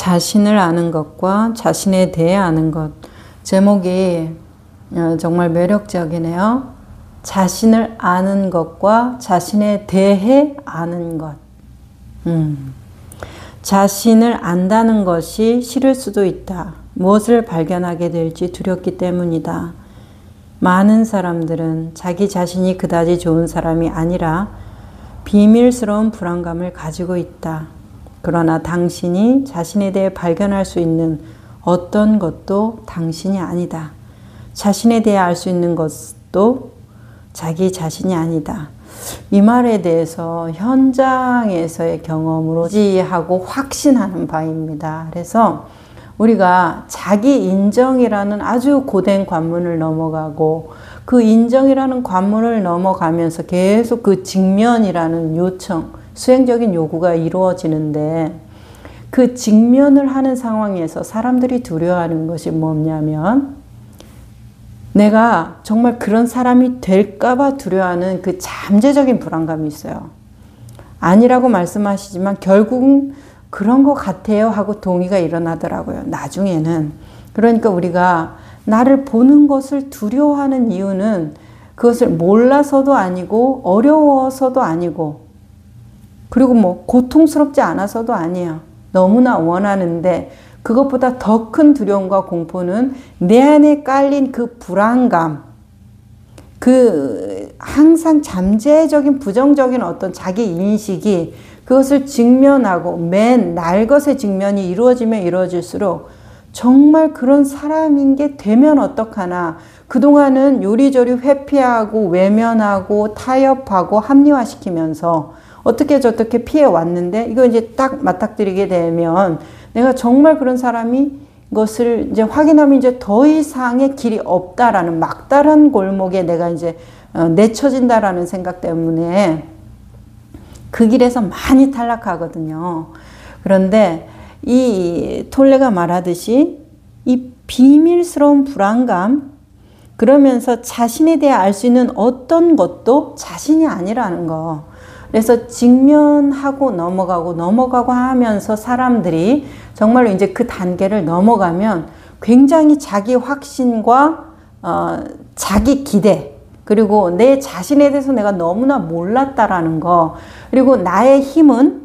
자신을 아는 것과 자신에 대해 아는 것. 제목이 정말 매력적이네요. 자신을 아는 것과 자신에 대해 아는 것. 자신을 안다는 것이 싫을 수도 있다. 무엇을 발견하게 될지 두렵기 때문이다. 많은 사람들은 자기 자신이 그다지 좋은 사람이 아니라 비밀스러운 불안감을 가지고 있다. 그러나 당신이 자신에 대해 발견할 수 있는 어떤 것도 당신이 아니다. 자신에 대해 알 수 있는 것도 자기 자신이 아니다. 이 말에 대해서 현장에서의 경험으로 지지하고 확신하는 바입니다. 그래서 우리가 자기 인정이라는 아주 고된 관문을 넘어가고 그 인정이라는 관문을 넘어가면서 계속 그 직면이라는 요청, 수행적인 요구가 이루어지는데 그 직면을 하는 상황에서 사람들이 두려워하는 것이 뭐냐면 내가 정말 그런 사람이 될까봐 두려워하는 그 잠재적인 불안감이 있어요. 아니라고 말씀하시지만 결국은 그런 것 같아요 하고 동의가 일어나더라고요. 나중에는. 그러니까 우리가 나를 보는 것을 두려워하는 이유는 그것을 몰라서도 아니고 어려워서도 아니고 그리고 뭐 고통스럽지 않아서도 아니에요. 너무나 원하는데 그것보다 더 큰 두려움과 공포는 내 안에 깔린 그 불안감, 그 항상 잠재적인 부정적인 어떤 자기 인식이 그것을 직면하고 맨 날것의 직면이 이루어지면 이루어질수록 정말 그런 사람인 게 되면 어떡하나 그동안은 요리조리 회피하고 외면하고 타협하고 합리화시키면서 어떻게 저렇게 피해왔는데 이거 이제 딱 맞닥뜨리게 되면 내가 정말 그런 사람이 것을 이제 확인하면 이제 더 이상의 길이 없다라는 막다른 골목에 내가 이제 내쳐진다라는 생각 때문에 그 길에서 많이 탈락하거든요. 그런데 이 톨레가 말하듯이 이 비밀스러운 불안감 그러면서 자신에 대해 알 수 있는 어떤 것도 자신이 아니라는 거. 그래서 직면하고 넘어가고 하면서 사람들이 정말로 이제 그 단계를 넘어가면 굉장히 자기 확신과 자기 기대 그리고 내 자신에 대해서 내가 너무나 몰랐다라는 거 그리고 나의 힘은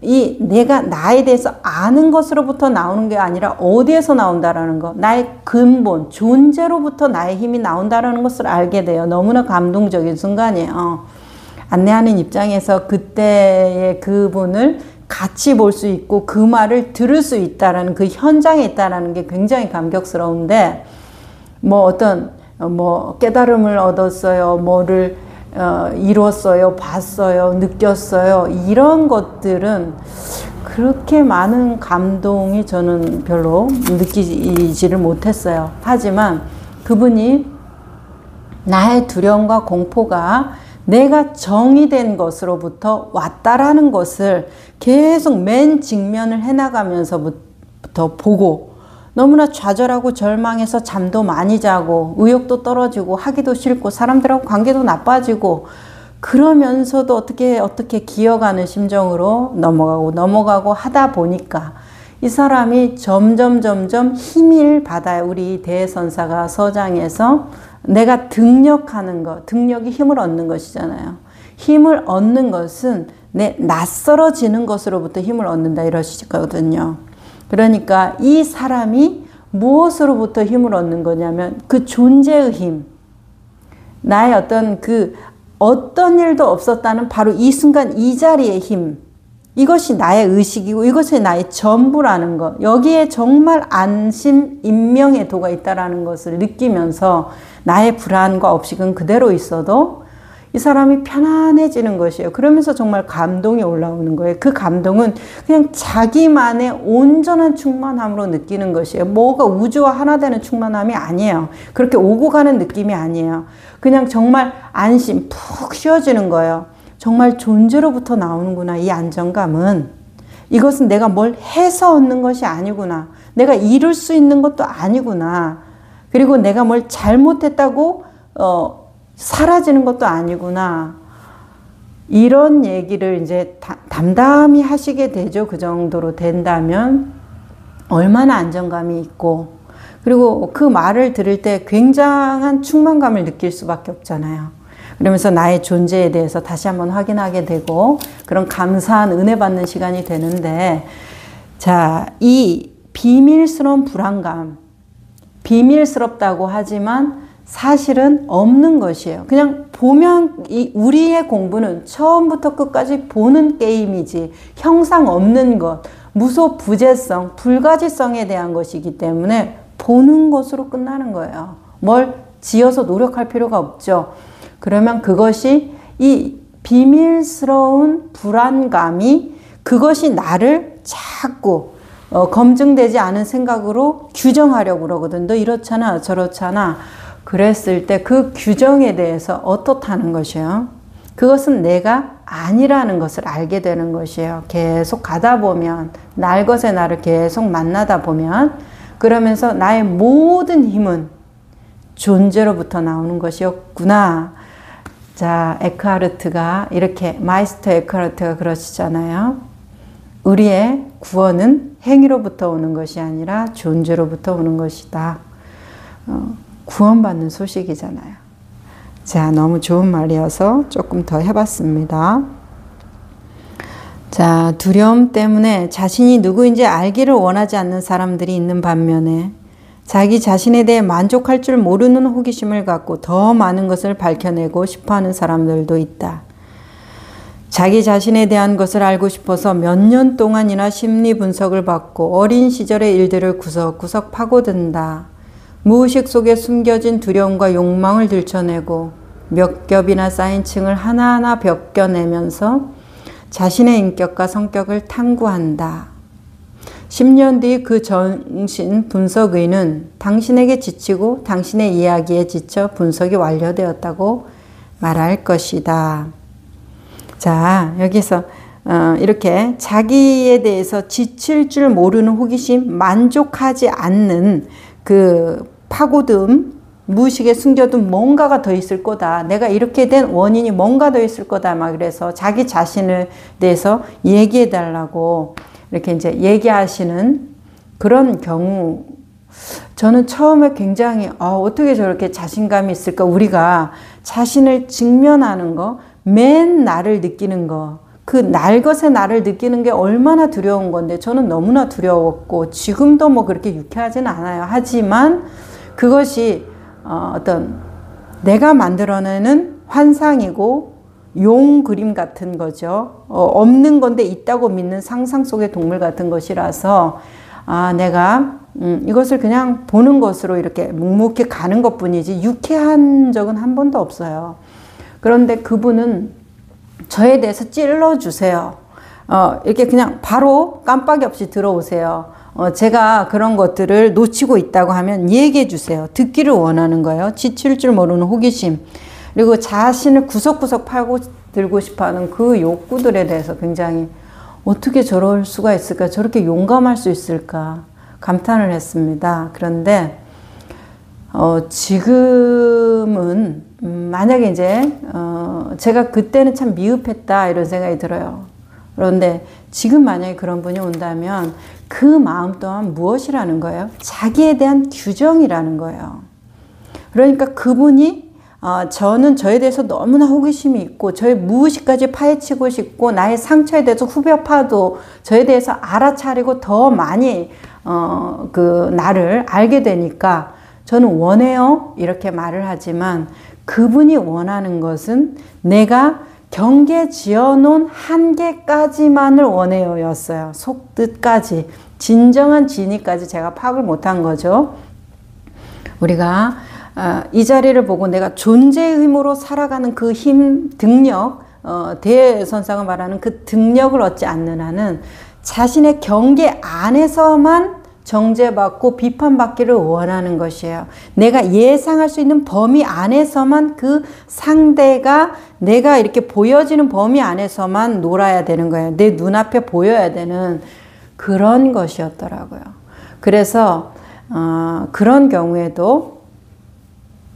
이 내가 나에 대해서 아는 것으로부터 나오는 게 아니라 어디에서 나온다라는 거 나의 근본 존재로부터 나의 힘이 나온다라는 것을 알게 돼요. 너무나 감동적인 순간이에요. 안내하는 입장에서 그때의 그분을 같이 볼 수 있고 그 말을 들을 수 있다라는 그 현장에 있다라는 게 굉장히 감격스러운데 뭐 어떤 뭐 깨달음을 얻었어요, 뭐를 이뤘어요, 봤어요, 느꼈어요 이런 것들은 그렇게 많은 감동이 저는 별로 느끼지를 못했어요. 하지만 그분이 나의 두려움과 공포가 내가 정의된 것으로부터 왔다라는 것을 계속 맨 직면을 해나가면서부터 보고 너무나 좌절하고 절망해서 잠도 많이 자고 의욕도 떨어지고 하기도 싫고 사람들하고 관계도 나빠지고 그러면서도 어떻게 기어가는 심정으로 넘어가고 하다 보니까 이 사람이 점점 힘을 받아요. 우리 대선사가 서장에서 내가 등력하는 것, 등력이 힘을 얻는 것이잖아요. 힘을 얻는 것은 내 낯설어지는 것으로부터 힘을 얻는다 이러시거든요. 그러니까 이 사람이 무엇으로부터 힘을 얻는 거냐면 그 존재의 힘, 나의 어떤 일도 없었다는 바로 이 순간 이 자리의 힘, 이것이 나의 의식이고 이것이 나의 전부라는 것, 여기에 정말 안심, 인명의 도가 있다는 것을 느끼면서 나의 불안과 업식은 그대로 있어도 이 사람이 편안해지는 것이에요. 그러면서 정말 감동이 올라오는 거예요. 그 감동은 그냥 자기만의 온전한 충만함으로 느끼는 것이에요. 뭐가 우주와 하나 되는 충만함이 아니에요. 그렇게 오고 가는 느낌이 아니에요. 그냥 정말 안심, 푹 쉬어지는 거예요. 정말 존재로부터 나오는구나, 이 안정감은. 이것은 내가 뭘 해서 얻는 것이 아니구나. 내가 이룰 수 있는 것도 아니구나. 그리고 내가 뭘 잘못했다고 사라지는 것도 아니구나. 이런 얘기를 이제 담담히 하시게 되죠. 그 정도로 된다면 얼마나 안정감이 있고, 그리고 그 말을 들을 때 굉장한 충만감을 느낄 수밖에 없잖아요. 그러면서 나의 존재에 대해서 다시 한번 확인하게 되고 그런 감사한 은혜 받는 시간이 되는데, 자, 이 비밀스러운 불안감, 비밀스럽다고 하지만 사실은 없는 것이에요. 그냥 보면 우리의 공부는 처음부터 끝까지 보는 게임이지 형상 없는 것, 무소부재성, 불가지성에 대한 것이기 때문에 보는 것으로 끝나는 거예요. 뭘 지어서 노력할 필요가 없죠. 그러면 그것이 이 비밀스러운 불안감이 그것이 나를 자꾸 검증되지 않은 생각으로 규정하려고 그러거든. 너 이렇잖아 저렇잖아. 그랬을 때 그 규정에 대해서 어떻다는 것이에요. 그것은 내가 아니라는 것을 알게 되는 것이에요. 계속 가다 보면, 날 것의 나를 계속 만나다 보면, 그러면서 나의 모든 힘은 존재로부터 나오는 것이었구나. 자, 에크하르트가 이렇게, 마이스터 에크하르트가 그러시잖아요. 우리의 구원은 행위로부터 오는 것이 아니라 존재로부터 오는 것이다. 구원받는 소식이잖아요. 자, 너무 좋은 말이어서 조금 더 해봤습니다. 자, 두려움 때문에 자신이 누구인지 알기를 원하지 않는 사람들이 있는 반면에 자기 자신에 대해 만족할 줄 모르는 호기심을 갖고 더 많은 것을 밝혀내고 싶어하는 사람들도 있다. 자기 자신에 대한 것을 알고 싶어서 몇 년 동안이나 심리 분석을 받고 어린 시절의 일들을 구석구석 파고든다. 무의식 속에 숨겨진 두려움과 욕망을 들춰내고 몇 겹이나 쌓인 층을 하나하나 벗겨내면서 자신의 인격과 성격을 탐구한다. 10년 뒤 그 정신 분석의는 당신에게 지치고 당신의 이야기에 지쳐 분석이 완료되었다고 말할 것이다. 자, 여기서 이렇게 자기에 대해서 지칠 줄 모르는 호기심, 만족하지 않는 그 파고듦, 무의식에 숨겨둔 뭔가가 더 있을 거다. 내가 이렇게 된 원인이 뭔가 더 있을 거다. 막 그래서 자기 자신을 대해서 얘기해 달라고 이렇게 이제 얘기하시는 그런 경우, 저는 처음에 굉장히 어떻게 저렇게 자신감이 있을까? 우리가 자신을 직면하는 거, 맨 나를 느끼는 거, 그 날 것의 나를 느끼는 게 얼마나 두려운 건데, 저는 너무나 두려웠고 지금도 뭐 그렇게 유쾌하지는 않아요. 하지만 그것이 어떤 내가 만들어내는 환상이고 용 그림 같은 거죠. 없는 건데 있다고 믿는 상상 속의 동물 같은 것이라서 내가 이것을 그냥 보는 것으로 이렇게 묵묵히 가는 것뿐이지 유쾌한 적은 한 번도 없어요. 그런데 그분은 저에 대해서 찔러주세요. 이렇게 그냥 바로 깜빡이 없이 들어오세요. 제가 그런 것들을 놓치고 있다고 하면 얘기해 주세요. 듣기를 원하는 거예요. 지칠 줄 모르는 호기심. 그리고 자신을 구석구석 파고 들고 싶어하는 그 욕구들에 대해서 굉장히 어떻게 저럴 수가 있을까? 저렇게 용감할 수 있을까? 감탄을 했습니다. 그런데 지금은 만약에 이제 제가 그때는 참 미흡했다 이런 생각이 들어요. 그런데 지금 만약에 그런 분이 온다면 그 마음 또한 무엇이라는 거예요? 자기에 대한 규정이라는 거예요. 그러니까 그분이 저는 저에 대해서 너무나 호기심이 있고 저의 무의식까지 파헤치고 싶고 나의 상처에 대해서 후벼 파도 저에 대해서 알아차리고 더 많이 그 나를 알게 되니까 저는 원해요 이렇게 말을 하지만 그분이 원하는 것은 내가 경계 지어놓은 한계까지만을 원해요 였어요. 속뜻까지 진정한 진의까지 제가 파악을 못한 거죠. 우리가 이 자리를 보고 내가 존재의 힘으로 살아가는 그 힘, 등력, 대선상을 말하는 그 등력을 얻지 않는 한은 자신의 경계 안에서만 정죄받고 비판받기를 원하는 것이에요. 내가 예상할 수 있는 범위 안에서만 그 상대가 내가 이렇게 보여지는 범위 안에서만 놀아야 되는 거예요. 내 눈앞에 보여야 되는 그런 것이었더라고요. 그래서 그런 경우에도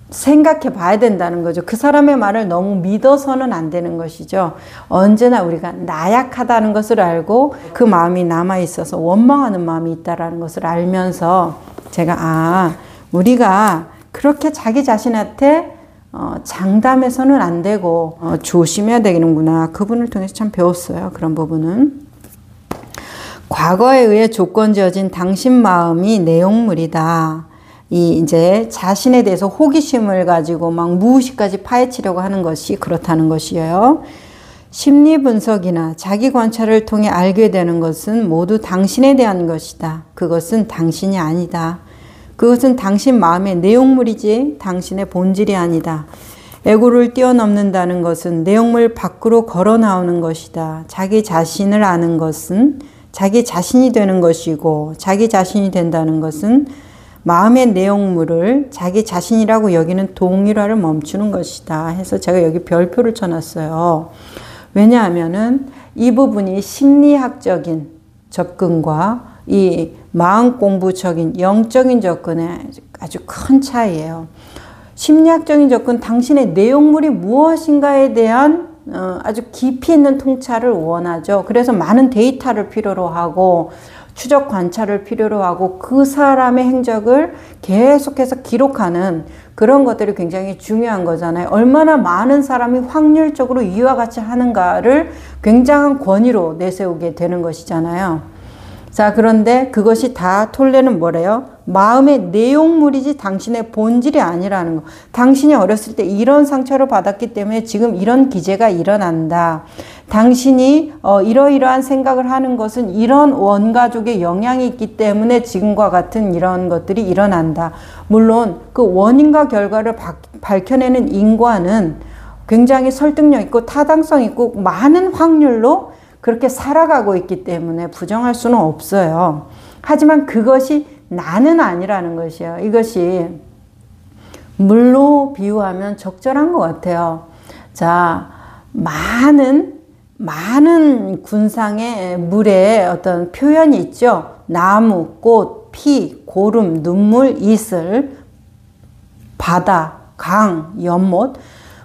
생각해 봐야 된다는 거죠. 그 사람의 말을 너무 믿어서는 안 되는 것이죠. 언제나 우리가 나약하다는 것을 알고 그 마음이 남아 있어서 원망하는 마음이 있다는 것을 알면서 제가 우리가 그렇게 자기 자신한테 장담해서는 안 되고 조심해야 되는구나. 그분을 통해서 참 배웠어요. 그런 부분은. 과거에 의해 조건지어진 당신 마음이 내용물이다. 이제 자신에 대해서 호기심을 가지고 막 무의식까지 파헤치려고 하는 것이 그렇다는 것이에요. 심리 분석이나 자기 관찰을 통해 알게 되는 것은 모두 당신에 대한 것이다. 그것은 당신이 아니다. 그것은 당신 마음의 내용물이지 당신의 본질이 아니다. 에고를 뛰어넘는다는 것은 내용물 밖으로 걸어 나오는 것이다. 자기 자신을 아는 것은 자기 자신이 되는 것이고 자기 자신이 된다는 것은 마음의 내용물을 자기 자신이라고 여기는 동일화를 멈추는 것이다 해서 제가 여기 별표를 쳐놨어요. 왜냐하면은 이 부분이 심리학적인 접근과 이 마음 공부적인 영적인 접근의 아주 큰 차이예요. 심리학적인 접근, 당신의 내용물이 무엇인가에 대한 아주 깊이 있는 통찰을 원하죠. 그래서 많은 데이터를 필요로 하고 추적 관찰을 필요로 하고 그 사람의 행적을 계속해서 기록하는 그런 것들이 굉장히 중요한 거잖아요. 얼마나 많은 사람이 확률적으로 이와 같이 하는가를 굉장한 권위로 내세우게 되는 것이잖아요. 자, 그런데 그것이 다 톨레는 뭐래요? 마음의 내용물이지 당신의 본질이 아니라는 거. 당신이 어렸을 때 이런 상처를 받았기 때문에 지금 이런 기제가 일어난다. 당신이 이러이러한 생각을 하는 것은 이런 원가족의 영향이 있기 때문에 지금과 같은 이런 것들이 일어난다. 물론 그 원인과 결과를 밝혀내는 인과는 굉장히 설득력 있고 타당성 있고 많은 확률로 그렇게 살아가고 있기 때문에 부정할 수는 없어요. 하지만 그것이 나는 아니라는 것이에요. 이것이 물로 비유하면 적절한 것 같아요. 자, 많은 군상의 물의 어떤 표현이 있죠. 나무, 꽃, 피, 고름, 눈물, 이슬, 바다, 강, 연못.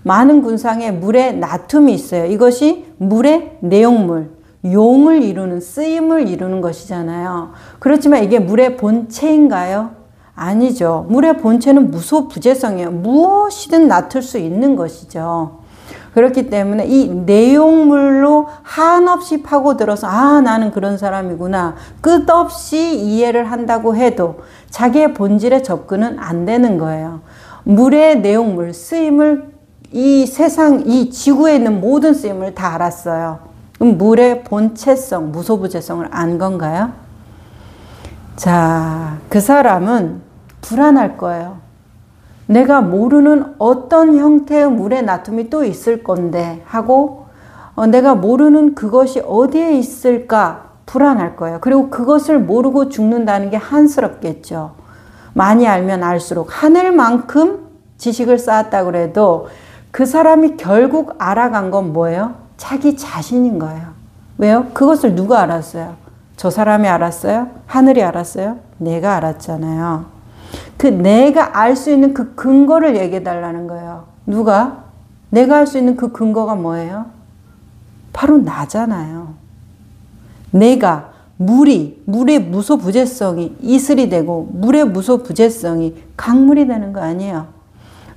많은 군상의 물의 나툼이 있어요. 이것이 물의 내용물, 용을 이루는, 쓰임을 이루는 것이잖아요. 그렇지만 이게 물의 본체인가요? 아니죠. 물의 본체는 무소부재성이에요. 무엇이든 나툴 수 있는 것이죠. 그렇기 때문에 이 내용물로 한없이 파고들어서 나는 그런 사람이구나 끝없이 이해를 한다고 해도 자기의 본질에 접근은 안 되는 거예요. 물의 내용물, 쓰임을 이 세상, 이 지구에 있는 모든 쓰임을 다 알았어요. 그럼 물의 본체성, 무소부재성을 안 건가요? 자, 그 사람은 불안할 거예요. 내가 모르는 어떤 형태의 물의 나툼이 또 있을 건데 하고 내가 모르는 그것이 어디에 있을까 불안할 거예요. 그리고 그것을 모르고 죽는다는 게 한스럽겠죠. 많이 알면 알수록 하늘만큼 지식을 쌓았다고 그래도 그 사람이 결국 알아간 건 뭐예요? 자기 자신인 거예요. 왜요? 그것을 누가 알았어요? 저 사람이 알았어요? 하늘이 알았어요? 내가 알았잖아요. 그 내가 알 수 있는 그 근거를 얘기해 달라는 거예요. 누가? 내가 알 수 있는 그 근거가 뭐예요? 바로 나잖아요. 내가 물의 무소부재성이 이슬이 되고 물의 무소부재성이 강물이 되는 거 아니에요.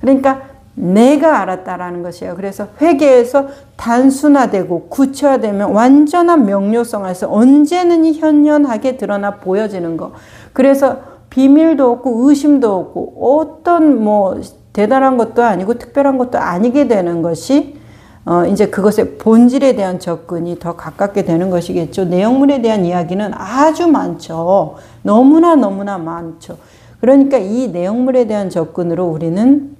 그러니까 내가 알았다라는 것이에요. 그래서 회개에서 단순화되고 구체화되면 완전한 명료성에서 언제는 현연하게 드러나 보여지는 거. 그래서 비밀도 없고 의심도 없고 어떤 대단한 것도 아니고 특별한 것도 아니게 되는 것이 이제 그것의 본질에 대한 접근이 더 가깝게 되는 것이겠죠. 내용물에 대한 이야기는 아주 많죠. 너무나 많죠. 그러니까 이 내용물에 대한 접근으로 우리는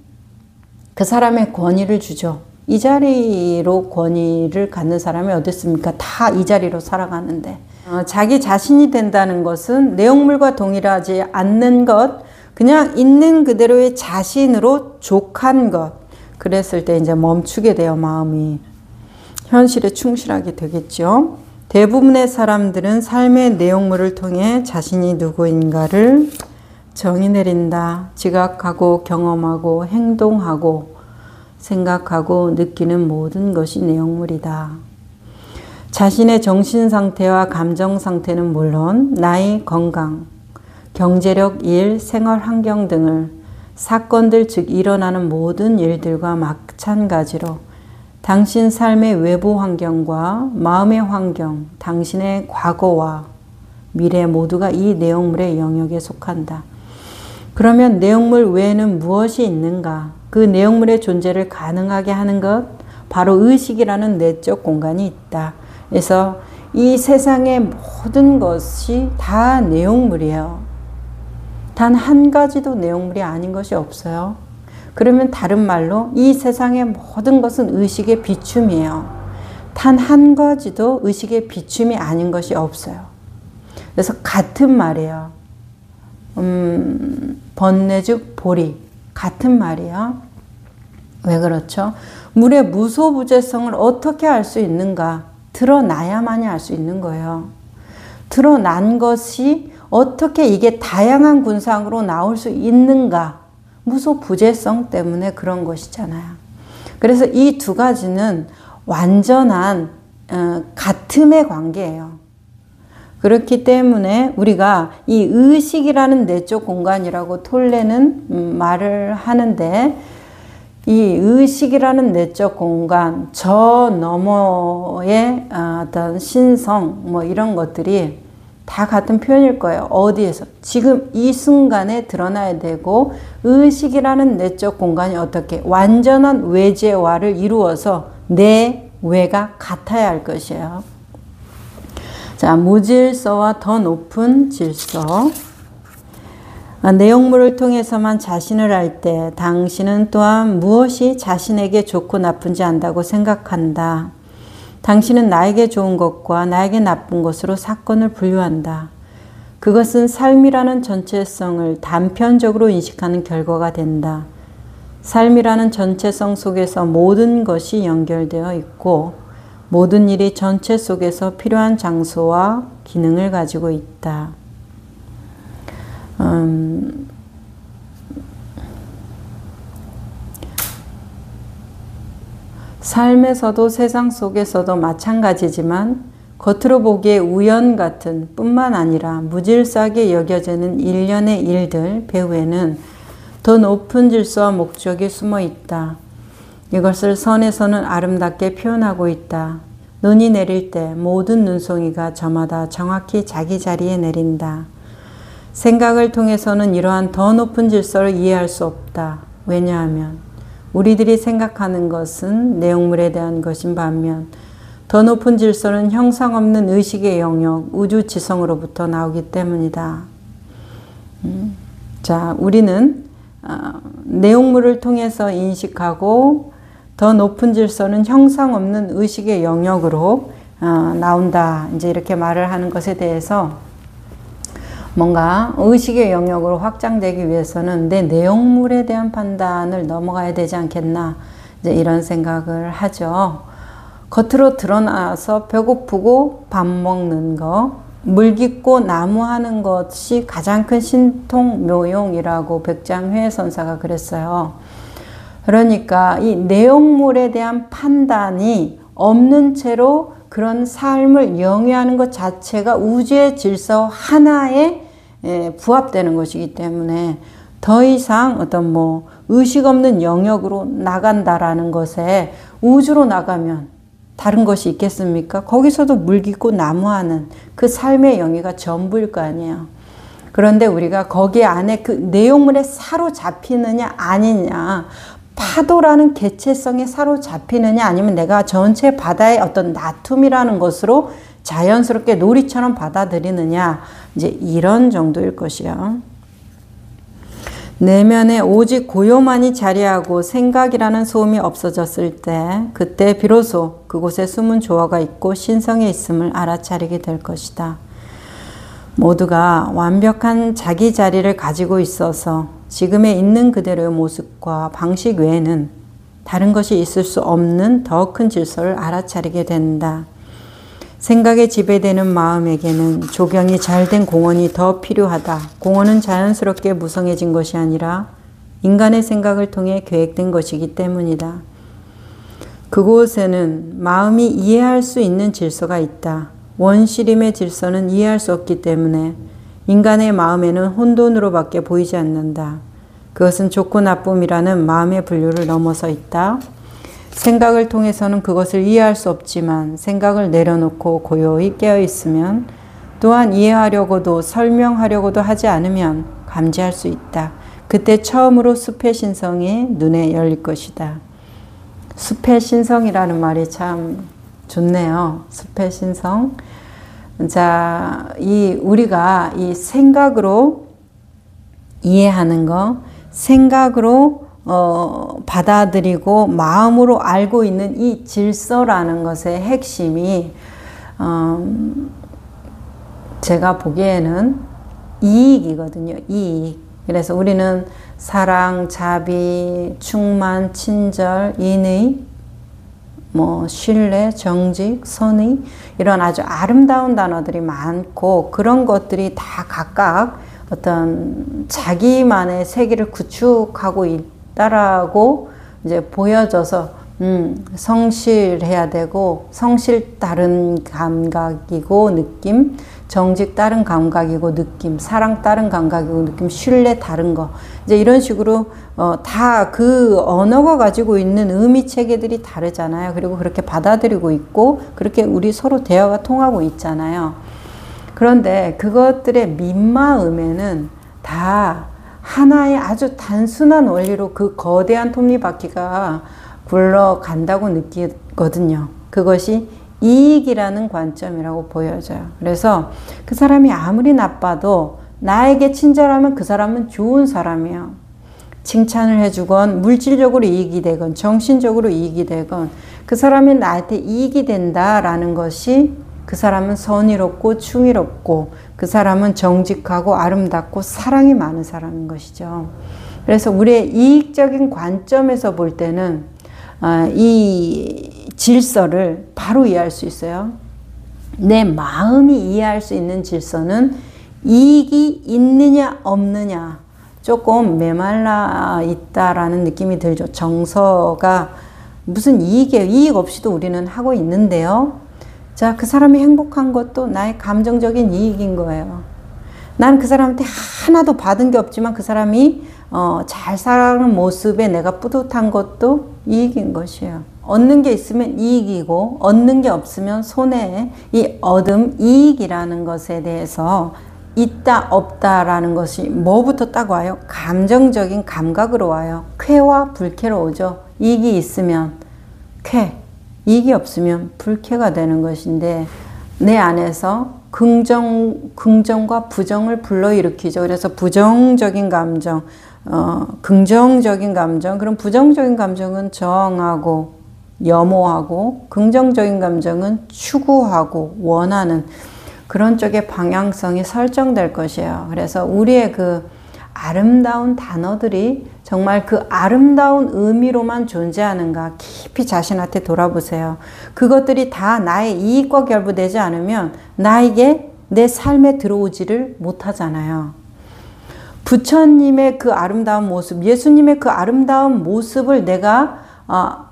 그 사람의 권위를 주죠. 이 자리로 권위를 갖는 사람이 어디 있습니까? 다 이 자리로 살아가는데. 자기 자신이 된다는 것은 내용물과 동일하지 않는 것, 그냥 있는 그대로의 자신으로 족한 것. 그랬을 때 이제 멈추게 돼요, 마음이. 현실에 충실하게 되겠죠. 대부분의 사람들은 삶의 내용물을 통해 자신이 누구인가를 정이 내린다. 지각하고 경험하고 행동하고 생각하고 느끼는 모든 것이 내용물이다. 자신의 정신 상태와 감정 상태는 물론 나이, 건강, 경제력, 일, 생활 환경 등을 사건들 즉 일어나는 모든 일들과 마찬가지로 당신 삶의 외부 환경과 마음의 환경, 당신의 과거와 미래 모두가 이 내용물의 영역에 속한다. 그러면 내용물 외에는 무엇이 있는가? 그 내용물의 존재를 가능하게 하는 것, 바로 의식이라는 내적 공간이 있다. 그래서 이 세상의 모든 것이 다 내용물이에요. 단 한 가지도 내용물이 아닌 것이 없어요. 그러면 다른 말로 이 세상의 모든 것은 의식의 비춤이에요. 단 한 가지도 의식의 비춤이 아닌 것이 없어요. 그래서 같은 말이에요. 번뇌즉 보리. 같은 말이에요. 왜 그렇죠? 물의 무소부재성을 어떻게 알 수 있는가? 드러나야만이 알 수 있는 거예요. 드러난 것이 어떻게 이게 다양한 군상으로 나올 수 있는가? 무소부재성 때문에 그런 것이잖아요. 그래서 이 두 가지는 완전한 같음의 관계예요. 그렇기 때문에 우리가 이 의식이라는 내적 공간이라고 톨레는 말을 하는데, 이 의식이라는 내적 공간, 저 너머의 어떤 신성, 뭐 이런 것들이 다 같은 표현일 거예요. 어디에서? 지금 이 순간에 드러나야 되고, 의식이라는 내적 공간이 어떻게 완전한 외재화를 이루어서 내 외가 같아야 할 것이에요. 자, 무질서와 더 높은 질서. 내용물을 통해서만 자신을 알 때 당신은 또한 무엇이 자신에게 좋고 나쁜지 안다고 생각한다. 당신은 나에게 좋은 것과 나에게 나쁜 것으로 사건을 분류한다. 그것은 삶이라는 전체성을 단편적으로 인식하는 결과가 된다. 삶이라는 전체성 속에서 모든 것이 연결되어 있고 모든 일이 전체 속에서 필요한 장소와 기능을 가지고 있다. 삶에서도 세상 속에서도 마찬가지지만 겉으로 보기에 우연 같은 뿐만 아니라 무질서하게 여겨지는 일련의 일들 배후에는 더 높은 질서와 목적이 숨어 있다. 이것을 선에서는 아름답게 표현하고 있다. 눈이 내릴 때 모든 눈송이가 저마다 정확히 자기 자리에 내린다. 생각을 통해서는 이러한 더 높은 질서를 이해할 수 없다. 왜냐하면 우리들이 생각하는 것은 내용물에 대한 것인 반면 더 높은 질서는 형상 없는 의식의 영역, 우주지성으로부터 나오기 때문이다. 자, 우리는 내용물을 통해서 인식하고 더 높은 질서는 형상 없는 의식의 영역으로 나온다. 이제 이렇게 말을 하는 것에 대해서 뭔가 의식의 영역으로 확장되기 위해서는 내 내용물에 대한 판단을 넘어가야 되지 않겠나. 이제 이런 생각을 하죠. 겉으로 드러나서 배고프고 밥 먹는 거, 물 깊고 나무하는 것이 가장 큰 신통묘용이라고 백장회 선사가 그랬어요. 그러니까 이 내용물에 대한 판단이 없는 채로 그런 삶을 영위하는 것 자체가 우주의 질서 하나에 부합되는 것이기 때문에 더 이상 어떤 뭐 의식 없는 영역으로 나간다라는 것에 우주로 나가면 다른 것이 있겠습니까? 거기서도 물 깊고 나무하는 그 삶의 영위가 전부일 거 아니에요. 그런데 우리가 거기 안에 그 내용물에 사로잡히느냐 아니냐, 파도라는 개체성에 사로잡히느냐 아니면 내가 전체 바다의 어떤 나툼이라는 것으로 자연스럽게 놀이처럼 받아들이느냐, 이제 이런 정도일 것이요. 내면에 오직 고요만이 자리하고 생각이라는 소음이 없어졌을 때 그때 비로소 그곳에 숨은 조화가 있고 신성에 있음을 알아차리게 될 것이다. 모두가 완벽한 자기 자리를 가지고 있어서 지금에 있는 그대로의 모습과 방식 외에는 다른 것이 있을 수 없는 더 큰 질서를 알아차리게 된다. 생각에 지배되는 마음에게는 조경이 잘된 공원이 더 필요하다. 공원은 자연스럽게 무성해진 것이 아니라 인간의 생각을 통해 계획된 것이기 때문이다. 그곳에는 마음이 이해할 수 있는 질서가 있다. 원시림의 질서는 이해할 수 없기 때문에 인간의 마음에는 혼돈으로밖에 보이지 않는다. 그것은 좋고 나쁨이라는 마음의 분류를 넘어서 있다. 생각을 통해서는 그것을 이해할 수 없지만 생각을 내려놓고 고요히 깨어있으면 또한 이해하려고도 설명하려고도 하지 않으면 감지할 수 있다. 그때 처음으로 숲의 신성이 눈에 열릴 것이다. 숲의 신성이라는 말이 참 좋네요. 숲의 신성. 자, 우리가 이 생각으로 이해하는 거, 생각으로 받아들이고 마음으로 알고 있는 이 질서라는 것의 핵심이 제가 보기에는 이익이거든요. 이익. 그래서 우리는 사랑, 자비, 충만, 친절, 인의, 신뢰, 정직, 선의 이런 아주 아름다운 단어들이 많고 그런 것들이 다 각각 어떤 자기만의 세계를 구축하고 있다라고 이제 보여져서 성실해야 되고 성실 다른 감각이고 느낌, 정직 다른 감각이고 느낌, 사랑 다른 감각이고 느낌, 신뢰 다른 거 이제 이런 식으로 다 그 언어가 가지고 있는 의미 체계들이 다르잖아요. 그리고 그렇게 받아들이고 있고 그렇게 우리 서로 대화가 통하고 있잖아요. 그런데 그것들의 밑마음에는 다 하나의 아주 단순한 원리로 그 거대한 톱니바퀴가 굴러간다고 느끼거든요. 그것이 이익이라는 관점이라고 보여져요. 그래서 그 사람이 아무리 나빠도 나에게 친절하면 그 사람은 좋은 사람이에요. 칭찬을 해주건 물질적으로 이익이 되건 정신적으로 이익이 되건 그 사람이 나한테 이익이 된다라는 것이 그 사람은 선의롭고 충의롭고 그 사람은 정직하고 아름답고 사랑이 많은 사람인 것이죠. 그래서 우리의 이익적인 관점에서 볼 때는 이 질서를 바로 이해할 수 있어요. 내 마음이 이해할 수 있는 질서는 이익이 있느냐 없느냐 조금 메말라 있다라는 느낌이 들죠. 정서가 무슨 이익이에요. 이익 없이도 우리는 하고 있는데요. 자, 그 사람이 행복한 것도 나의 감정적인 이익인 거예요. 난 그 사람한테 하나도 받은 게 없지만 그 사람이 잘 살아가는 모습에 내가 뿌듯한 것도 이익인 것이에요. 얻는 게 있으면 이익이고 얻는 게 없으면 손해. 이 얻음, 이익이라는 것에 대해서 있다 없다라는 것이 뭐부터 딱 와요? 감정적인 감각으로 와요. 쾌와 불쾌로 오죠. 이익이 있으면 쾌, 이익이 없으면 불쾌가 되는 것인데 내 안에서 긍정과 부정을 불러일으키죠. 그래서 부정적인 감정, 긍정적인 감정, 그럼 부정적인 감정은 저항하고 염호하고 긍정적인 감정은 추구하고 원하는 그런 쪽의 방향성이 설정될 것이에요. 그래서 우리의 그 아름다운 단어들이 정말 그 아름다운 의미로만 존재하는가 깊이 자신한테 돌아보세요. 그것들이 다 나의 이익과 결부되지 않으면 나에게 내 삶에 들어오지를 못하잖아요. 부처님의 그 아름다운 모습, 예수님의 그 아름다운 모습을 내가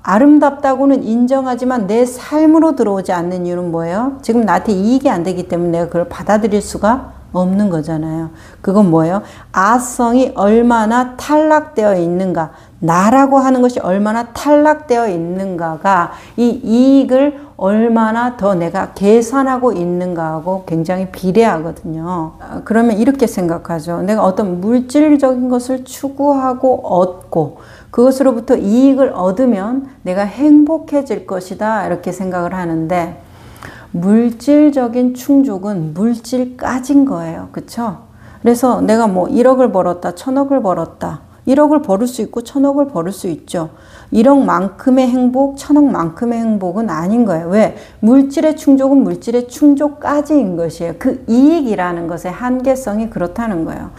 아름답다고는 인정하지만 내 삶으로 들어오지 않는 이유는 뭐예요? 지금 나한테 이익이 안 되기 때문에 내가 그걸 받아들일 수가 없는 거잖아요. 그건 뭐예요? 아성이 얼마나 탈락되어 있는가, 나라고 하는 것이 얼마나 탈락되어 있는가가 이 이익을 얼마나 더 내가 계산하고 있는가하고 굉장히 비례하거든요. 그러면 이렇게 생각하죠. 내가 어떤 물질적인 것을 추구하고 얻고 그것으로부터 이익을 얻으면 내가 행복해질 것이다 이렇게 생각을 하는데 물질적인 충족은 물질까진 거예요. 그쵸? 그래서 내가 뭐 1억을 벌었다, 1000억을 벌었다. 1억을 벌을 수 있고 1000억을 벌을 수 있죠. 1억만큼의 행복, 1000억만큼의 행복은 아닌 거예요. 왜? 물질의 충족은 물질의 충족까지인 것이에요. 그 이익이라는 것의 한계성이 그렇다는 거예요.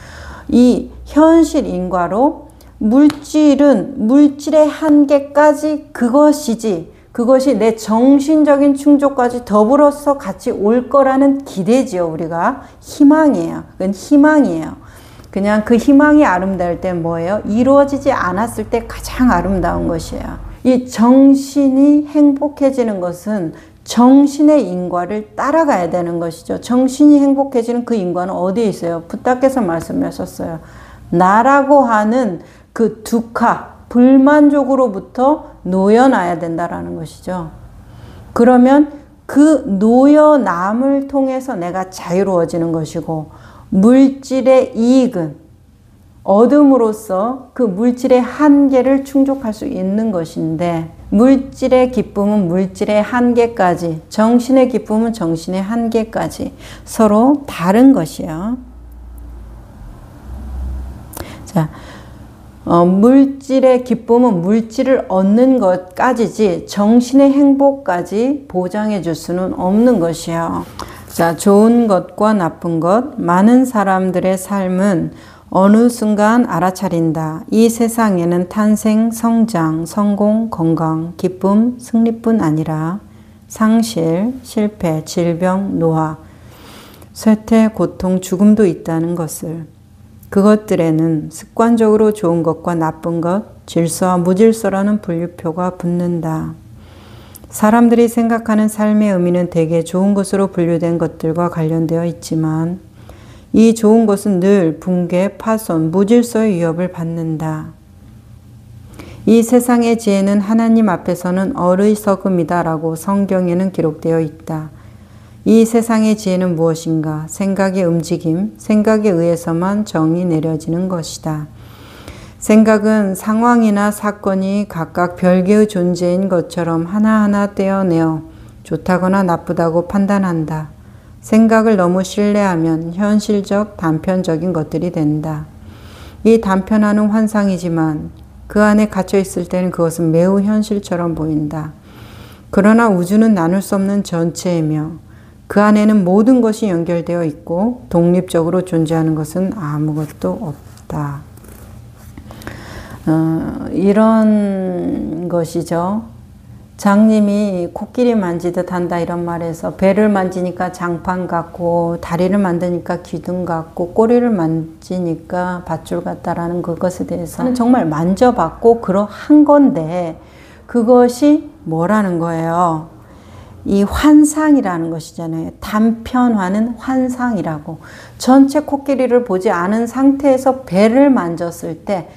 이 현실 인과로 물질은 물질의 한계까지 그것이지 그것이 내 정신적인 충족까지 더불어서 같이 올 거라는 기대지요. 우리가 희망이에요. 그건 희망이에요. 그냥 그 희망이 아름다울 때 뭐예요? 이루어지지 않았을 때 가장 아름다운 것이에요. 이 정신이 행복해지는 것은 정신의 인과를 따라가야 되는 것이죠. 정신이 행복해지는 그 인과는 어디에 있어요? 부탁께서 말씀하셨어요. 나라고 하는 그 두카, 불만족으로부터 놓여놔야 된다라는 것이죠. 그러면 그 놓여남을 통해서 내가 자유로워지는 것이고, 물질의 이익은 얻음으로써 그 물질의 한계를 충족할 수 있는 것인데, 물질의 기쁨은 물질의 한계까지, 정신의 기쁨은 정신의 한계까지 서로 다른 것이에요. 자, 물질의 기쁨은 물질을 얻는 것까지지 정신의 행복까지 보장해 줄 수는 없는 것이에요. 자, 좋은 것과 나쁜 것, 많은 사람들의 삶은 어느 순간 알아차린다. 이 세상에는 탄생, 성장, 성공, 건강, 기쁨, 승리뿐 아니라 상실, 실패, 질병, 노화, 쇠퇴, 고통, 죽음도 있다는 것을, 그것들에는 습관적으로 좋은 것과 나쁜 것, 질서와 무질서라는 분류표가 붙는다. 사람들이 생각하는 삶의 의미는 대개 좋은 것으로 분류된 것들과 관련되어 있지만, 이 좋은 것은 늘 붕괴, 파손, 무질서의 위협을 받는다. 이 세상의 지혜는 하나님 앞에서는 어리석음이다 라고 성경에는 기록되어 있다. 이 세상의 지혜는 무엇인가? 생각의 움직임, 생각에 의해서만 정이 내려지는 것이다. 생각은 상황이나 사건이 각각 별개의 존재인 것처럼 하나하나 떼어내어 좋다거나 나쁘다고 판단한다. 생각을 너무 신뢰하면 현실적, 단편적인 것들이 된다. 이 단편화는 환상이지만 그 안에 갇혀 있을 때는 그것은 매우 현실처럼 보인다. 그러나 우주는 나눌 수 없는 전체이며 그 안에는 모든 것이 연결되어 있고 독립적으로 존재하는 것은 아무것도 없다. 이런 것이죠. 장님이 코끼리 만지듯 한다 이런 말에서 배를 만지니까 장판 같고 다리를 만드니까 기둥 같고 꼬리를 만지니까 밧줄 같다라는 그것에 대해서는 정말 만져봤고 그러한 건데, 그것이 뭐라는 거예요? 이 환상이라는 것이잖아요. 단편화는 환상이라고. 전체 코끼리를 보지 않은 상태에서 배를 만졌을 때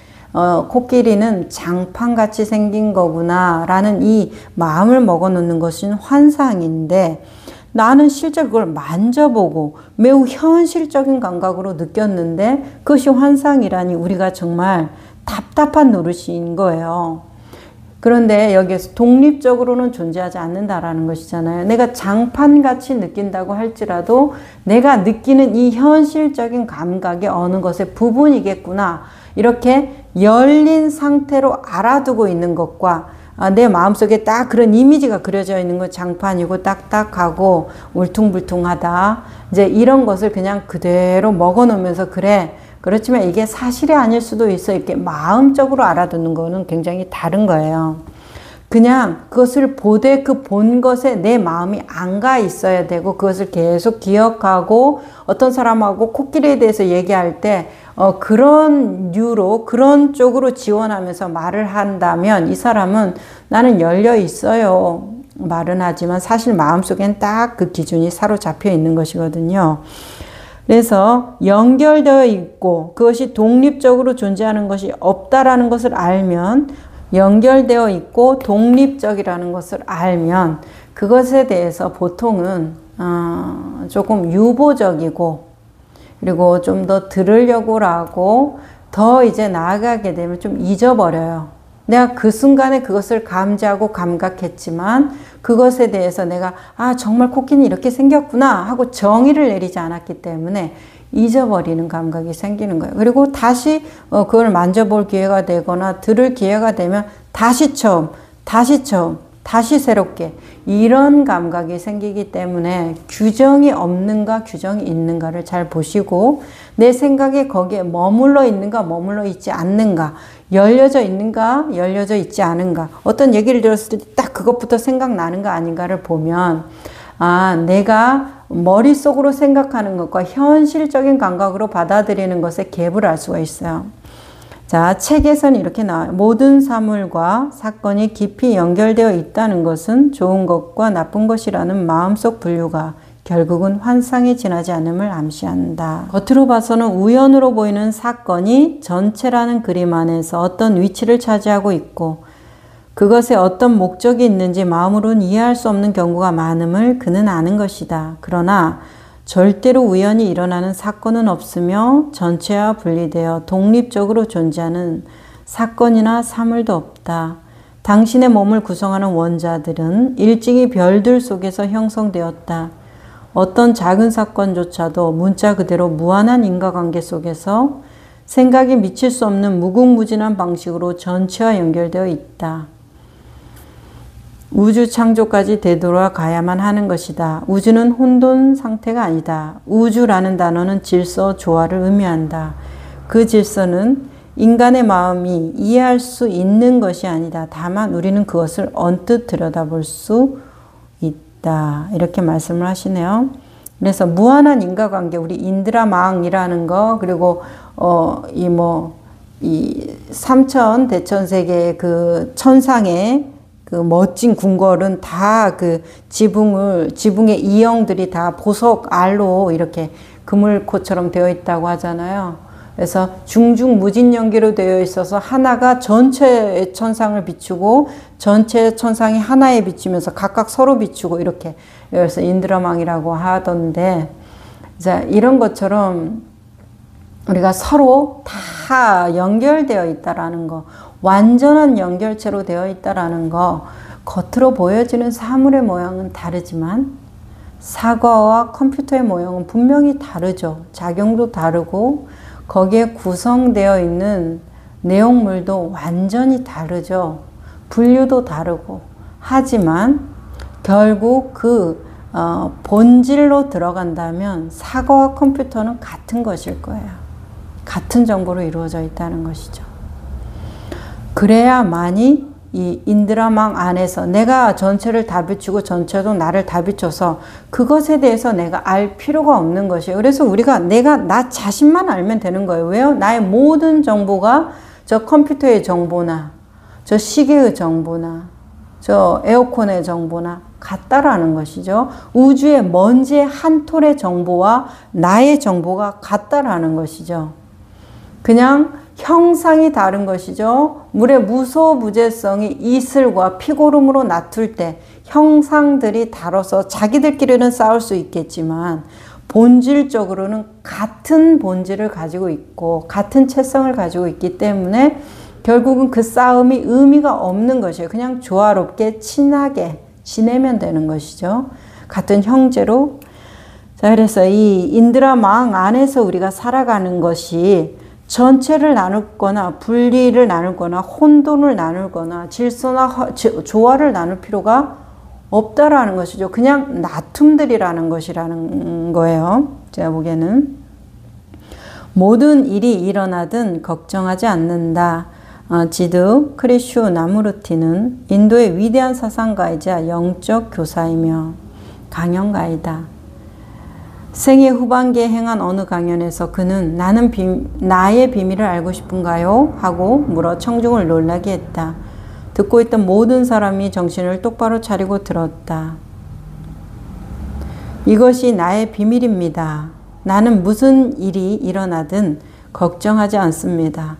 코끼리는 장판같이 생긴 거구나 라는 이 마음을 먹어놓는 것은 환상인데, 나는 실제 그걸 만져보고 매우 현실적인 감각으로 느꼈는데 그것이 환상이라니 우리가 정말 답답한 노릇인 거예요. 그런데 여기에서 독립적으로는 존재하지 않는다라는 것이잖아요. 내가 장판같이 느낀다고 할지라도 내가 느끼는 이 현실적인 감각의 어느 것의 부분이겠구나, 이렇게 열린 상태로 알아두고 있는 것과 내 마음속에 딱 그런 이미지가 그려져 있는 건 장판이고 딱딱하고 울퉁불퉁하다, 이제 이런 것을 그냥 그대로 먹어놓으면서 그래, 그렇지만 이게 사실이 아닐 수도 있어, 이렇게 마음적으로 알아두는 거는 굉장히 다른 거예요. 그냥 그것을 보되 그 본 것에 내 마음이 안 가 있어야 되고 그것을 계속 기억하고, 어떤 사람하고 코끼리에 대해서 얘기할 때 그런 류로 그런 쪽으로 지원하면서 말을 한다면 이 사람은 나는 열려 있어요 말은 하지만 사실 마음속엔 딱 그 기준이 사로잡혀 있는 것이거든요. 그래서 연결되어 있고 그것이 독립적으로 존재하는 것이 없다라는 것을 알면, 연결되어 있고 독립적이라는 것을 알면 그것에 대해서 보통은 조금 유보적이고, 그리고 좀 더 들으려고 하고 더 이제 나아가게 되면 좀 잊어버려요. 내가 그 순간에 그것을 감지하고 감각했지만 그것에 대해서 내가 정말 코끼리는 이렇게 생겼구나 하고 정의를 내리지 않았기 때문에 잊어버리는 감각이 생기는 거예요. 그리고 다시 그걸 만져볼 기회가 되거나 들을 기회가 되면 다시 처음 다시 새롭게 이런 감각이 생기기 때문에 규정이 없는가 규정이 있는가를 잘 보시고 내 생각이 거기에 머물러 있는가 머물러 있지 않는가, 열려져 있는가 열려져 있지 않은가, 어떤 얘기를 들었을 때 딱 그것부터 생각나는가 아닌가를 보면 내가 머릿속으로 생각하는 것과 현실적인 감각으로 받아들이는 것의 갭을 알 수가 있어요. 자, 책에서는 이렇게 나와요. 모든 사물과 사건이 깊이 연결되어 있다는 것은 좋은 것과 나쁜 것이라는 마음속 분류가 결국은 환상에 지나지 않음을 암시한다. 겉으로 봐서는 우연으로 보이는 사건이 전체라는 그림 안에서 어떤 위치를 차지하고 있고 그것에 어떤 목적이 있는지 마음으로는 이해할 수 없는 경우가 많음을 그는 아는 것이다. 그러나 절대로 우연히 일어나는 사건은 없으며 전체와 분리되어 독립적으로 존재하는 사건이나 사물도 없다. 당신의 몸을 구성하는 원자들은 일찍이 별들 속에서 형성되었다. 어떤 작은 사건조차도 문자 그대로 무한한 인과관계 속에서 생각이 미칠 수 없는 무궁무진한 방식으로 전체와 연결되어 있다. 우주 창조까지 되돌아가야만 하는 것이다. 우주는 혼돈 상태가 아니다. 우주라는 단어는 질서, 조화를 의미한다. 그 질서는 인간의 마음이 이해할 수 있는 것이 아니다. 다만 우리는 그것을 언뜻 들여다볼 수 있다. 이렇게 말씀을 하시네요. 그래서 무한한 인과관계, 우리 인드라망이라는 거, 그리고 이 삼천 대천세계의 그 천상의 그 멋진 궁궐은 다 그 지붕의 이형들이 다 보석 알로 이렇게 그물코처럼 되어 있다고 하잖아요. 그래서 중중무진 연기로 되어 있어서 하나가 전체 천상을 비추고 전체 천상이 하나에 비추면서 각각 서로 비추고 이렇게, 그래서 인드라망이라고 하던데, 자, 이런 것처럼 우리가 서로 다 연결되어 있다라는 거, 완전한 연결체로 되어 있다라는 거, 겉으로 보여지는 사물의 모양은 다르지만 사과와 컴퓨터의 모양은 분명히 다르죠. 작용도 다르고 거기에 구성되어 있는 내용물도 완전히 다르죠. 분류도 다르고. 하지만 결국 그 본질로 들어간다면 사과와 컴퓨터는 같은 것일 거예요. 같은 정보로 이루어져 있다는 것이죠. 그래야만이 이 인드라망 안에서 내가 전체를 다 비추고 전체도 나를 다 비춰서 그것에 대해서 내가 알 필요가 없는 것이에요. 그래서 우리가 나 자신만 알면 되는 거예요. 왜요? 나의 모든 정보가 저 컴퓨터의 정보나 저 시계의 정보나 저 에어컨의 정보나 같다라는 것이죠. 우주의 먼지의 한 톨의 정보와 나의 정보가 같다라는 것이죠. 그냥 형상이 다른 것이죠. 물의 무소부재성이 이슬과 피고름으로 낮출 때 형상들이 다뤄서 자기들끼리는 싸울 수 있겠지만 본질적으로는 같은 본질을 가지고 있고 같은 채성을 가지고 있기 때문에 결국은 그 싸움이 의미가 없는 것이에요. 그냥 조화롭게 친하게 지내면 되는 것이죠. 같은 형제로. 자, 그래서 이 인드라망 안에서 우리가 살아가는 것이 전체를 나누거나 분리를 나누거나 혼돈을 나누거나 질서나 조화를 나눌 필요가 없다라는 것이죠. 그냥 나툼들이라는 것이라는 거예요. 제가 보기에는. 모든 일이 일어나든 걱정하지 않는다. 지드 크리슈 나무르티는 인도의 위대한 사상가이자 영적 교사이며 강연가이다. 생애 후반기에 행한 어느 강연에서 그는 나의 비밀을 알고 싶은가요? 하고 물어 청중을 놀라게 했다. 듣고 있던 모든 사람이 정신을 똑바로 차리고 들었다. 이것이 나의 비밀입니다. 나는 무슨 일이 일어나든 걱정하지 않습니다.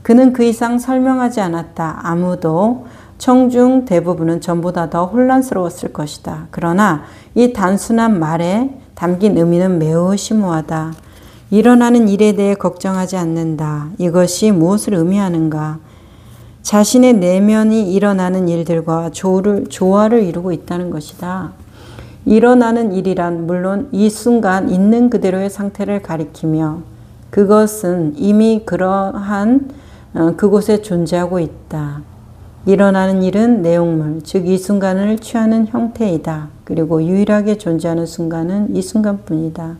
그는 그 이상 설명하지 않았다. 아무도, 청중 대부분은 전보다 더 혼란스러웠을 것이다. 그러나 이 단순한 말에 담긴 의미는 매우 심오하다. 일어나는 일에 대해 걱정하지 않는다. 이것이 무엇을 의미하는가? 자신의 내면이 일어나는 일들과 조화를 이루고 있다는 것이다. 일어나는 일이란 물론 이 순간 있는 그대로의 상태를 가리키며 그것은 이미 그러한 그곳에 존재하고 있다. 일어나는 일은 내용물, 즉 이 순간을 취하는 형태이다. 그리고 유일하게 존재하는 순간은 이 순간뿐이다.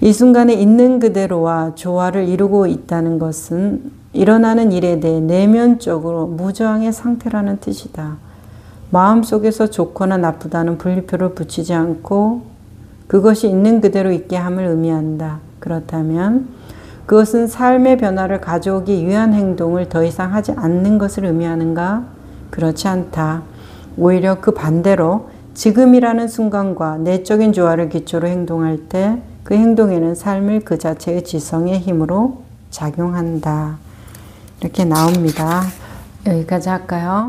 이 순간에 있는 그대로와 조화를 이루고 있다는 것은 일어나는 일에 대해 내면적으로 무저항의 상태라는 뜻이다. 마음속에서 좋거나 나쁘다는 분리표를 붙이지 않고 그것이 있는 그대로 있게 함을 의미한다. 그렇다면 그것은 삶의 변화를 가져오기 위한 행동을 더 이상 하지 않는 것을 의미하는가? 그렇지 않다. 오히려 그 반대로 지금이라는 순간과 내적인 조화를 기초로 행동할 때 그 행동에는 삶을 그 자체의 지성의 힘으로 작용한다. 이렇게 나옵니다. 여기까지 할까요?